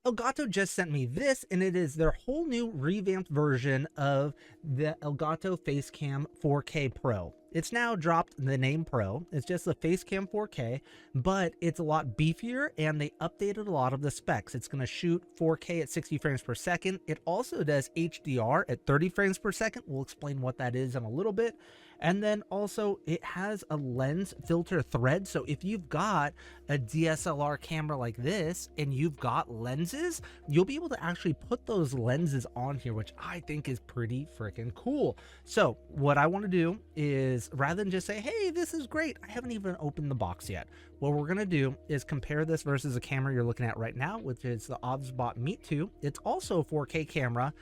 Elgato just sent me this, and it is their whole new revamped version of the Elgato Facecam 4K Pro. It's now dropped the name Pro. It's just the Facecam 4K, but it's a lot beefier, and they updated a lot of the specs. It's going to shoot 4K at 60 frames per second. It also does HDR at 30 frames per second. We'll explain what that is in a little bit. And then also it has a lens filter thread. So if you've got a DSLR camera like this and you've got lenses, you'll be able to actually put those lenses on here, which I think is pretty freaking cool. So what I want to do is, rather than just say, hey, this is great, I haven't even opened the box yet. What we're going to do is compare this versus a camera you're looking at right now, which is the Osbot Meet 2. It's also a 4K camera,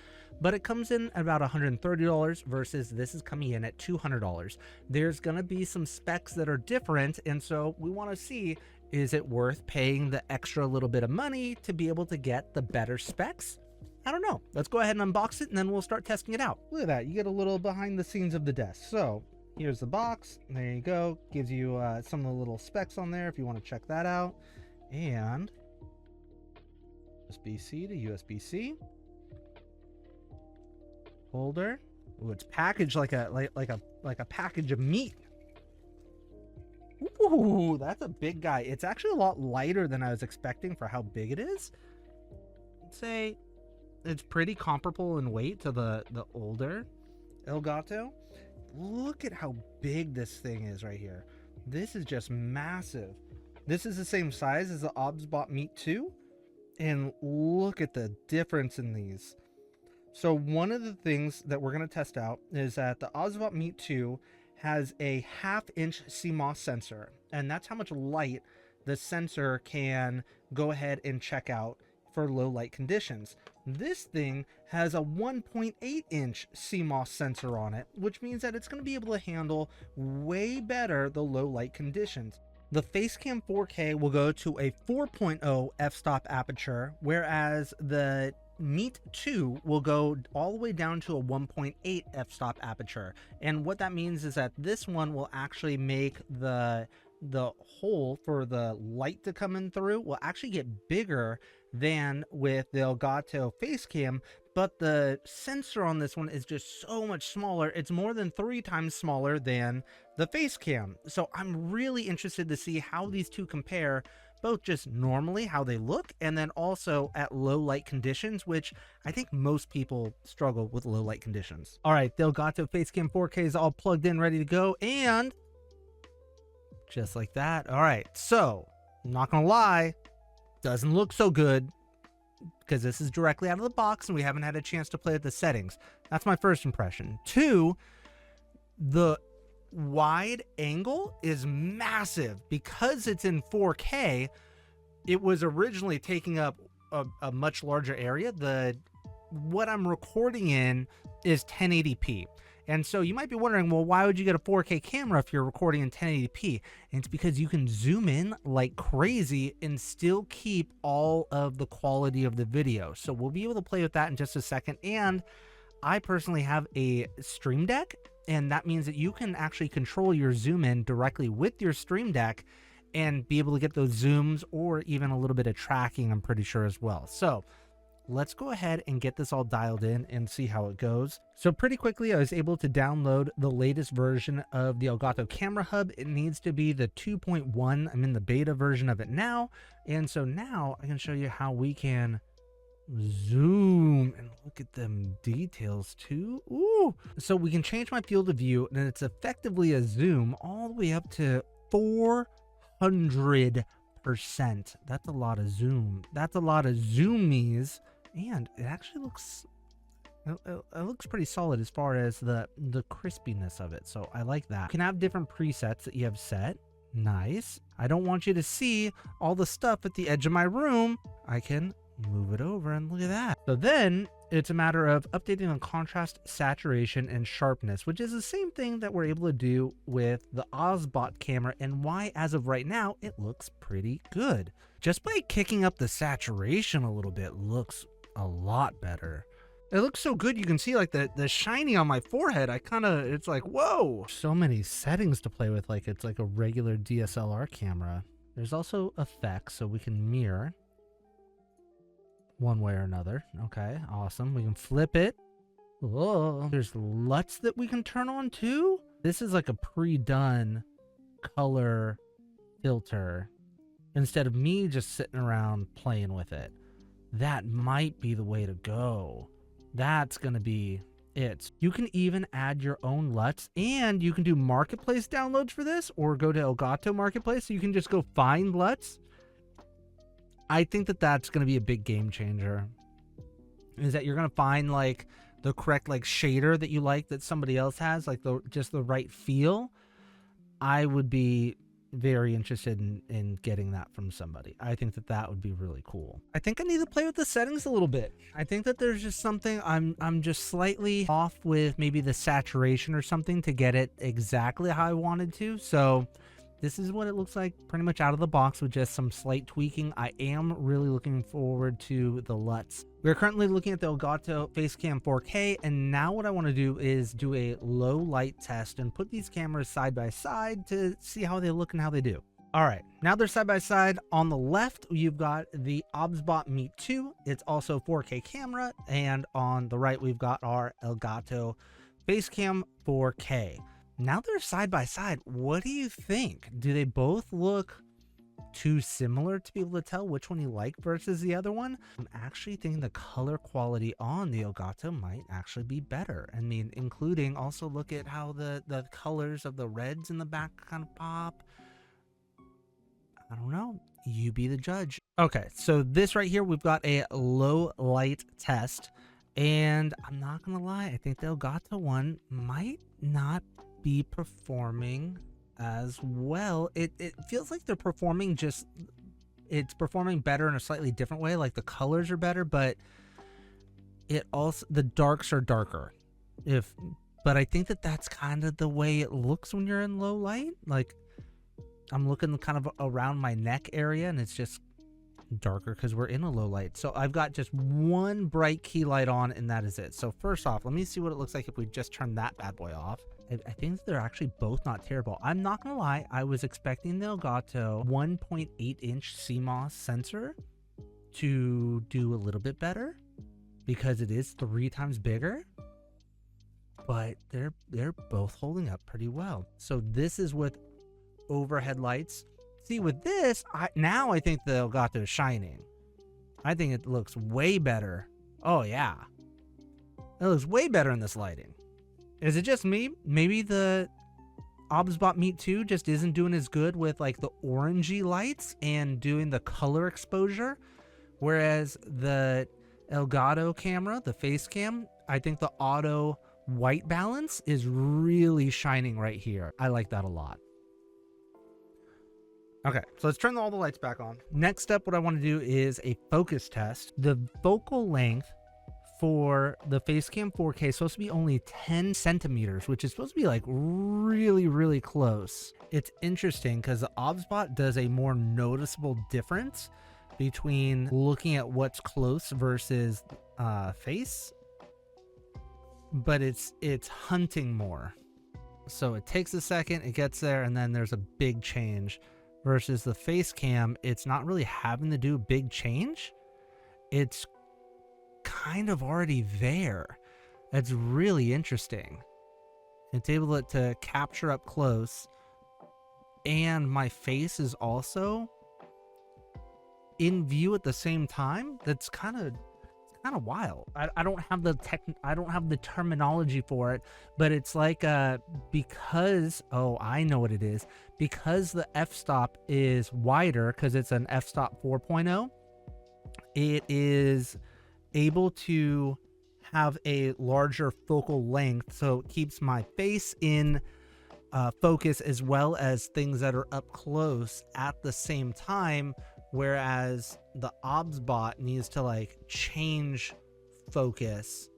but it comes in at about $130 versus this is coming in at $200. There's going to be some specs that are different, and so we want to see, is it worth paying the extra little bit of money to be able to get the better specs? I don't know. Let's go ahead and unbox it, and then we'll start testing it out. Look at that. You get a little behind the scenes of the desk. So here's the box. There you go. Gives you some of the little specs on there if you want to check that out. And USB-C to USB-C. Holder. Ooh, it's packaged like a package of meat. Ooh, that's a big guy. It's actually a lot lighter than I was expecting for how big it is. I'd say it's pretty comparable in weight to the older Elgato. Look at how big this thing is right here. This is just massive. This is the same size as the Osbot Meet 2, and look at the difference in these. So one of the things that we're going to test out is that the Osbot Meet 2 has a 1/2-inch CMOS sensor, and that's how much light the sensor can go ahead and check out for low light conditions. This thing has a 1.8-inch CMOS sensor on it, which means that it's going to be able to handle way better the low light conditions. The Facecam 4K will go to a 4.0 f-stop aperture, whereas the Meet 2 will go all the way down to a 1.8 f-stop aperture. And what that means is that this one will actually make the hole for the light to come in through will actually get bigger than with the Elgato Facecam, but the sensor on this one is just so much smaller. It's more than 3 times smaller than the Facecam. So I'm really interested to see how these two compare, both just normally how they look, and then also at low light conditions, which I think most people struggle with low light conditions. All right, the Elgato Facecam 4K is all plugged in, ready to go, and just like that. All right, so I'm not gonna lie, doesn't look so good because this is directly out of the box and we haven't had a chance to play with the settings. That's my first impression. 2, the wide angle is massive because it's in 4K. It was originally taking up a much larger area. What I'm recording in is 1080p. And so you might be wondering, well, why would you get a 4K camera if you're recording in 1080p? And it's because you can zoom in like crazy and still keep all of the quality of the video. So we'll be able to play with that in just a second. And I personally have a Stream Deck, and that means that you can actually control your zoom in directly with your Stream Deck and be able to get those zooms or even a little bit of tracking, I'm pretty sure, as well. So let's go ahead and get this all dialed in and see how it goes. So pretty quickly, I was able to download the latest version of the Elgato Camera Hub. It needs to be the 2.1. I'm in the beta version of it now. And so now I can show you how we can zoom and look at them details too. Ooh. So we can change my field of view, and it's effectively a zoom all the way up to 400%. That's a lot of zoom. That's a lot of zoomies. And it actually looks pretty solid as far as the crispiness of it. So I like that. You can have different presets that you have set. Nice. I don't want you to see all the stuff at the edge of my room. I can move it over and look at that. So then it's a matter of updating the contrast, saturation, and sharpness, which is the same thing that we're able to do with the Osbot camera, and why as of right now it looks pretty good. Just by kicking up the saturation a little bit looks a lot better. It looks so good. You can see like the shiny on my forehead. It's like, whoa, so many settings to play with. Like it's like a regular DSLR camera. There's also effects, so we can mirror. one way or another. Okay, awesome. We can flip it. Whoa. There's LUTs that we can turn on too? This is like a pre-done color filter instead of me just sitting around playing with it. That might be the way to go. That's going to be it. You can even add your own LUTs, and you can do marketplace downloads for this, or go to Elgato Marketplace. So you can just go find LUTs. I think that that's going to be a big game changer. Is that you're going to find like the correct like shader that you like that somebody else has, like just the right feel. I would be very interested in getting that from somebody. I think that that would be really cool. I think I need to play with the settings a little bit. I think that there's just something I'm just slightly off with, maybe the saturation or something, to get it exactly how I wanted to. So this is what it looks like pretty much out of the box with just some slight tweaking. I am really looking forward to the LUTs. We're currently looking at the Elgato Facecam 4K, and now what I want to do is do a low light test and put these cameras side by side to see how they look and how they do. All right, now they're side by side. On the left, you've got the OBSBot Meet 2. It's also 4K camera, and on the right, we've got our Elgato Facecam 4K. Now they're side by side. What do you think? Do they both look too similar to be able to tell which one you like versus the other one? I'm actually thinking the color quality on the Elgato might actually be better. I mean, including also look at how the colors of the reds in the back kind of pop. I don't know. You be the judge. Okay, so this right here, we've got a low light test. And I'm not going to lie, I think the Elgato one might not be performing as well. It feels like they're performing it's performing better in a slightly different way. Like the colors are better, but it also, the darks are darker. But I think that that's kind of the way it looks when you're in low light. Like I'm looking kind of around my neck area, and it's just darker because we're in a low light. So I've got just one bright key light on, and that is it. So first off, let me see what it looks like if we just turn that bad boy off. I think they're actually both not terrible. I'm not gonna lie, I was expecting the Elgato 1.8-inch CMOS sensor to do a little bit better because it is 3 times bigger, but they're both holding up pretty well. So this is with overhead lights. See, with this, now I think the Elgato is shining. I think it looks way better. Oh yeah, it looks way better in this lighting. Is it just me? Maybe the OBSBot Meet 2 just isn't doing as good with like the orangey lights and doing the color exposure. Whereas the Elgato camera, the Facecam, I think the auto white balance is really shining right here. I like that a lot. Okay, so let's turn all the lights back on. Next up, what I want to do is a focus test. The focal length for the Facecam 4K is supposed to be only 10 centimeters, which is supposed to be like really, really close. It's interesting because the OBSBot does a more noticeable difference between looking at what's close versus face, but it's hunting more. So it takes a second, it gets there, and then there's a big change. Versus the Facecam, it's not really having to do a big change. It's kind of already there. That's really interesting. It's able to capture up close, and my face is also in view at the same time. That's kind of wild. I don't have the terminology for it, but it's like because I know what it is. Because the f-stop is wider, because it's an f-stop 4.0, it is able to have a larger focal length, so it keeps my face in focus as well as things that are up close at the same time, whereas the OBSBot needs to like change focus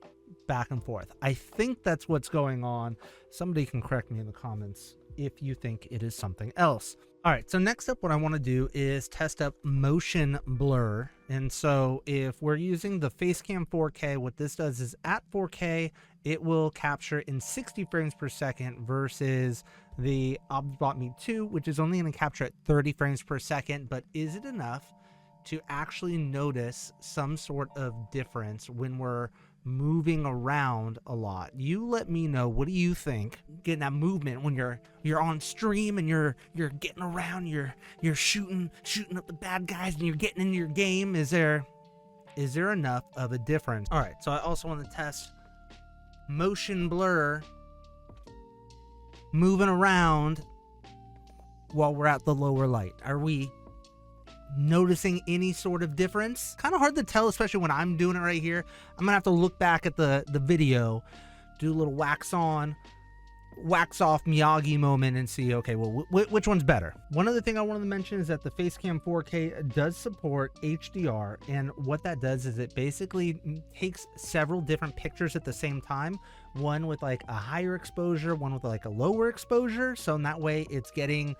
back and forth. I think that's what's going on. Somebody can correct me in the comments if you think it is something else. All right, so next up, what I want to do is test up motion blur. And so if we're using the Facecam 4K, what this does is at 4K, it will capture in 60 frames per second versus the OBSBot Meet 2, which is only going to capture at 30 frames per second. But is it enough to actually notice some sort of difference when we're moving around a lot. You let me know, what do you think? Getting that movement when you're on stream and you're getting around, you're shooting up the bad guys and you're getting into your game. Is there enough of a difference? All right, so I also want to test motion blur moving around while we're at the lower light. Are we noticing any sort of difference? Kind of hard to tell, especially when I'm doing it right here. I'm gonna have to look back at the video, do a little wax on, wax off Miyagi moment and see, okay, well, which one's better? One other thing I wanted to mention is that the Facecam 4K does support HDR, and what that does is it basically takes several different pictures at the same time, one with like a higher exposure, one with like a lower exposure, so in that way it's getting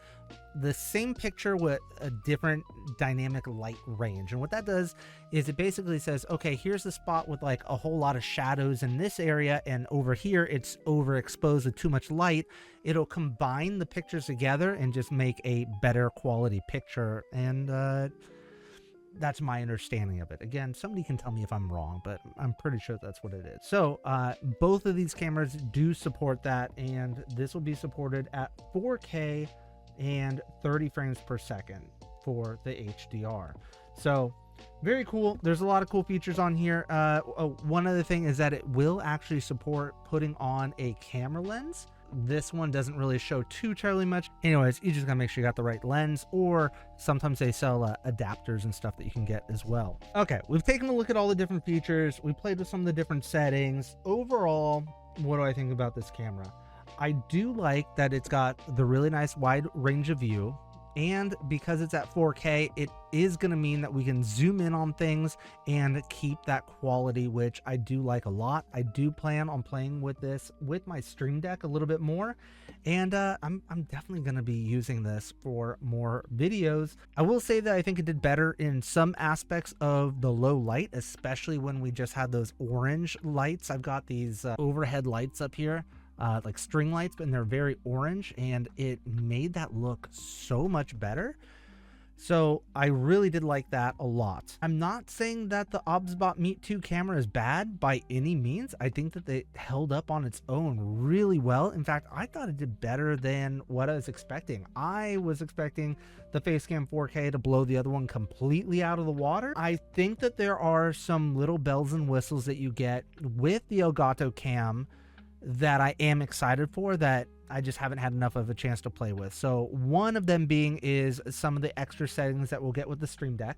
the same picture with a different dynamic light range. And what that does is it basically says, okay, here's the spot with like a whole lot of shadows in this area, and over here it's overexposed with too much light. It'll combine the pictures together and just make a better quality picture, and that's my understanding of it. Again, somebody can tell me if I'm wrong, but I'm pretty sure that's what it is. So both of these cameras do support that, and this will be supported at 4K and 30 frames per second for the HDR. So very cool. There's a lot of cool features on here. One other thing is that it will actually support putting on a camera lens. This one doesn't really show too terribly much. Anyways, you just gotta make sure you got the right lens, or sometimes they sell adapters and stuff that you can get as well. Okay, we've taken a look at all the different features. We played with some of the different settings. Overall, what do I think about this camera? I do like that it's got the really nice wide range of view, and because it's at 4K, it is going to mean that we can zoom in on things and keep that quality, which I do like a lot. I do plan on playing with this with my Stream Deck a little bit more, and I'm definitely going to be using this for more videos. I will say that I think it did better in some aspects of the low light, especially when we just had those orange lights. I've got these overhead lights up here, like string lights, and they're very orange, and it made that look so much better. So I really did like that a lot. I'm not saying that the OBSBot Meet 2 camera is bad by any means. I think that it held up on its own really well. In fact, I thought it did better than what I was expecting. I was expecting the Facecam 4K to blow the other one completely out of the water. I think that there are some little bells and whistles that you get with the Elgato Cam that I am excited for, that I just haven't had enough of a chance to play with. So one of them being is some of the extra settings that we'll get with the Stream Deck.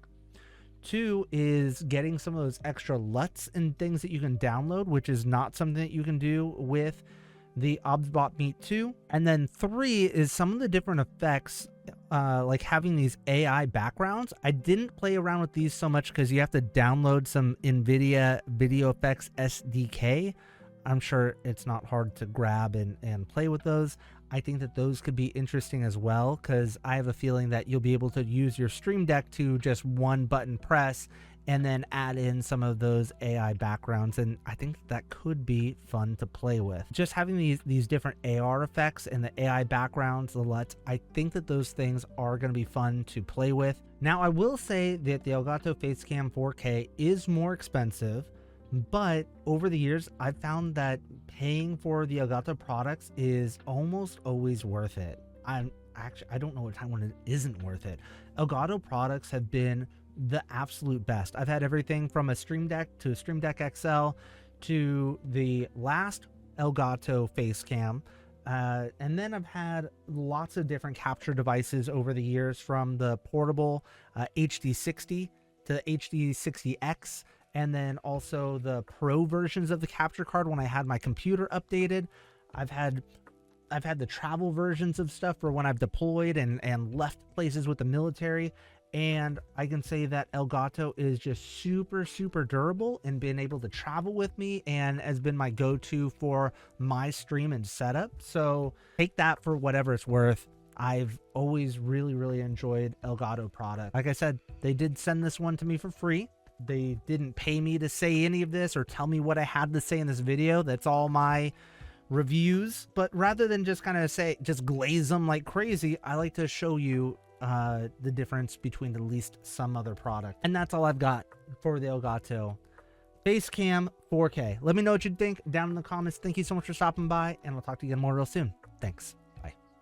Two is getting some of those extra LUTs and things that you can download, which is not something that you can do with the OBSBot Meet 2. And then three is some of the different effects, like having these AI backgrounds. I didn't play around with these so much because you have to download some NVIDIA Video Effects SDK. I'm sure it's not hard to grab and play with those. I think that those could be interesting as well, because I have a feeling that you'll be able to use your Stream Deck to just one button press and then add in some of those AI backgrounds, and I think that could be fun to play with. Just having these different AR effects and the AI backgrounds, the LUTs, I think that those things are going to be fun to play with. Now, I will say that the Elgato Facecam 4K is more expensive, but over the years, I've found that paying for the Elgato products is almost always worth it. I don't know a time when it isn't worth it. Elgato products have been the absolute best. I've had everything from a Stream Deck to a Stream Deck XL to the last Elgato Facecam. And then I've had lots of different capture devices over the years, from the portable HD60 to the HD60X, and then also the pro versions of the capture card when I had my computer updated. I've had the travel versions of stuff for when I've deployed and left places with the military. And I can say that Elgato is just super, super durable and been able to travel with me, and has been my go-to for my stream and setup. So take that for whatever it's worth. I've always really, really enjoyed Elgato product. Like I said, they did send this one to me for free. They didn't pay me to say any of this or tell me what I had to say in this video. That's all my reviews. But rather than just kind of just glaze them like crazy, I like to show you the difference between at least some other product. And that's all I've got for the Elgato Facecam 4K. Let me know what you think down in the comments. Thank you so much for stopping by, and we'll talk to you again more real soon. Thanks.